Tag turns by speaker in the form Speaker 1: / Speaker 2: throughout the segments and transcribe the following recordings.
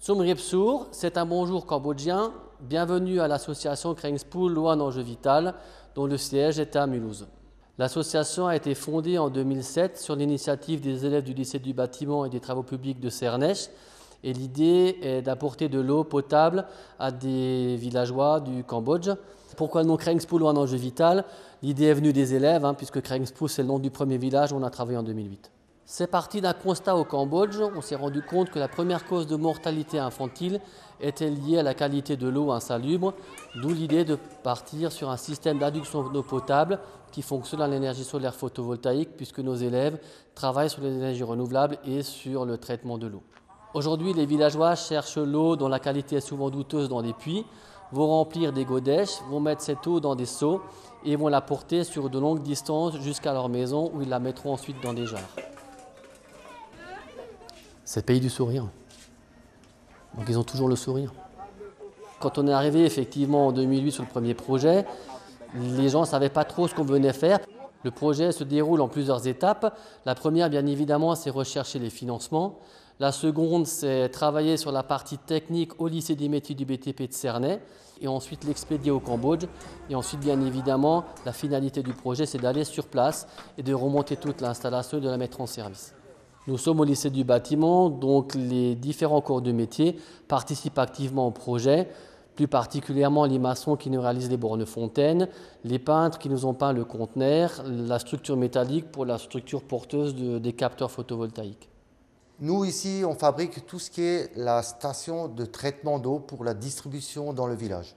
Speaker 1: Tsumripsur, c'est un bonjour cambodgien. Bienvenue à l'association Krengspul L'eau un enjeu vital, dont le siège est à Mulhouse. L'association a été fondée en 2007 sur l'initiative des élèves du lycée du bâtiment et des travaux publics de Cernech. Et l'idée est d'apporter de l'eau potable à des villageois du Cambodge. Pourquoi le nom Krengspul L'eau un enjeu vital? L'idée est venue des élèves, puisque Krengspul c'est le nom du premier village où on a travaillé en 2008. C'est parti d'un constat au Cambodge. On s'est rendu compte que la première cause de mortalité infantile était liée à la qualité de l'eau insalubre, d'où l'idée de partir sur un système d'adduction d'eau potable qui fonctionne à l'énergie solaire photovoltaïque, puisque nos élèves travaillent sur les énergies renouvelables et sur le traitement de l'eau. Aujourd'hui, les villageois cherchent l'eau dont la qualité est souvent douteuse dans des puits, vont remplir des godèches, vont mettre cette eau dans des seaux et vont la porter sur de longues distances jusqu'à leur maison où ils la mettront ensuite dans des jarres. C'est le pays du sourire. Donc ils ont toujours le sourire. Quand on est arrivé effectivement en 2008 sur le premier projet, les gens ne savaient pas trop ce qu'on venait faire. Le projet se déroule en plusieurs étapes. La première, bien évidemment, c'est rechercher les financements. La seconde, c'est travailler sur la partie technique au lycée des métiers du BTP de Cernech et ensuite l'expédier au Cambodge. Et ensuite, bien évidemment, la finalité du projet, c'est d'aller sur place et de remonter toute l'installation et de la mettre en service. Nous sommes au lycée du bâtiment, donc les différents corps de métier participent activement au projet, plus particulièrement les maçons qui nous réalisent les bornes fontaines, les peintres qui nous ont peint le conteneur, la structure métallique pour la structure porteuse des capteurs photovoltaïques.
Speaker 2: Nous, ici, on fabrique tout ce qui est la station de traitement d'eau pour la distribution dans le village.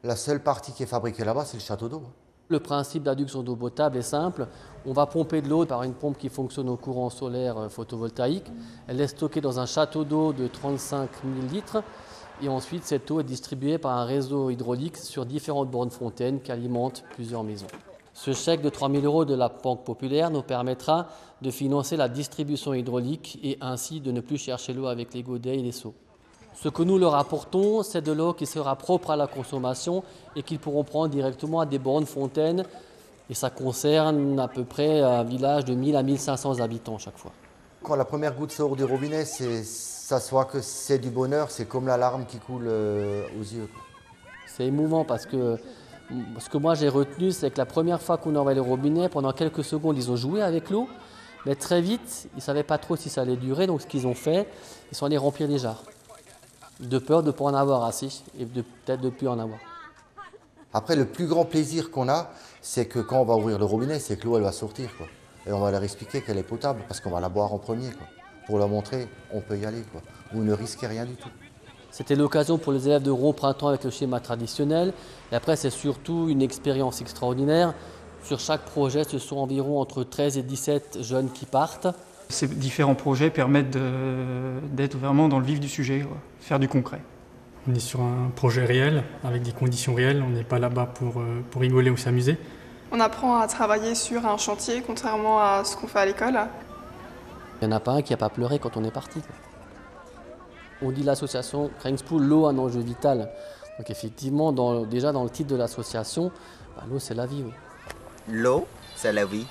Speaker 2: La seule partie qui est fabriquée là-bas, c'est le château d'eau.
Speaker 1: Le principe d'adduction d'eau potable est simple. On va pomper de l'eau par une pompe qui fonctionne au courant solaire photovoltaïque. Elle est stockée dans un château d'eau de 35 000 litres. Et ensuite, cette eau est distribuée par un réseau hydraulique sur différentes bornes fontaines qui alimentent plusieurs maisons. Ce chèque de 3 000 € de la Banque populaire nous permettra de financer la distribution hydraulique et ainsi de ne plus chercher l'eau avec les godets et les seaux. Ce que nous leur apportons, c'est de l'eau qui sera propre à la consommation et qu'ils pourront prendre directement à des bornes fontaines. Et ça concerne à peu près un village de 1000 à 1500 habitants chaque fois.
Speaker 2: Quand la première goutte sort du robinet, ça se voit que c'est du bonheur, c'est comme la larme qui coule aux yeux.
Speaker 1: C'est émouvant parce que ce que moi j'ai retenu, c'est que la première fois qu'on a ouvert le robinet, pendant quelques secondes, ils ont joué avec l'eau. Mais très vite, ils ne savaient pas trop si ça allait durer. Donc ce qu'ils ont fait, ils sont allés remplir les jarres. De peur de ne pas en avoir assez et peut-être de ne plus en avoir.
Speaker 2: Après, le plus grand plaisir qu'on a, c'est que quand on va ouvrir le robinet, c'est que l'eau elle va sortir, quoi. Et on va leur expliquer qu'elle est potable parce qu'on va la boire en premier, quoi. Pour leur montrer, on peut y aller, quoi. Vous ne risquez rien du tout.
Speaker 1: C'était l'occasion pour les élèves de rompre un temps avec le schéma traditionnel. Et après, c'est surtout une expérience extraordinaire. Sur chaque projet, ce sont environ entre 13 et 17 jeunes qui partent.
Speaker 3: Ces différents projets permettent d'être vraiment dans le vif du sujet, faire du concret.
Speaker 4: On est sur un projet réel, avec des conditions réelles. On n'est pas là-bas pour rigoler ou s'amuser.
Speaker 5: On apprend à travailler sur un chantier, contrairement à ce qu'on fait à l'école.
Speaker 1: Il n'y en a pas un qui n'a pas pleuré quand on est parti. On dit l'association Krengspul L'eau un enjeu vital. Donc effectivement, déjà dans le titre de l'association, l'eau c'est la vie. Oui.
Speaker 6: L'eau, c'est la vie.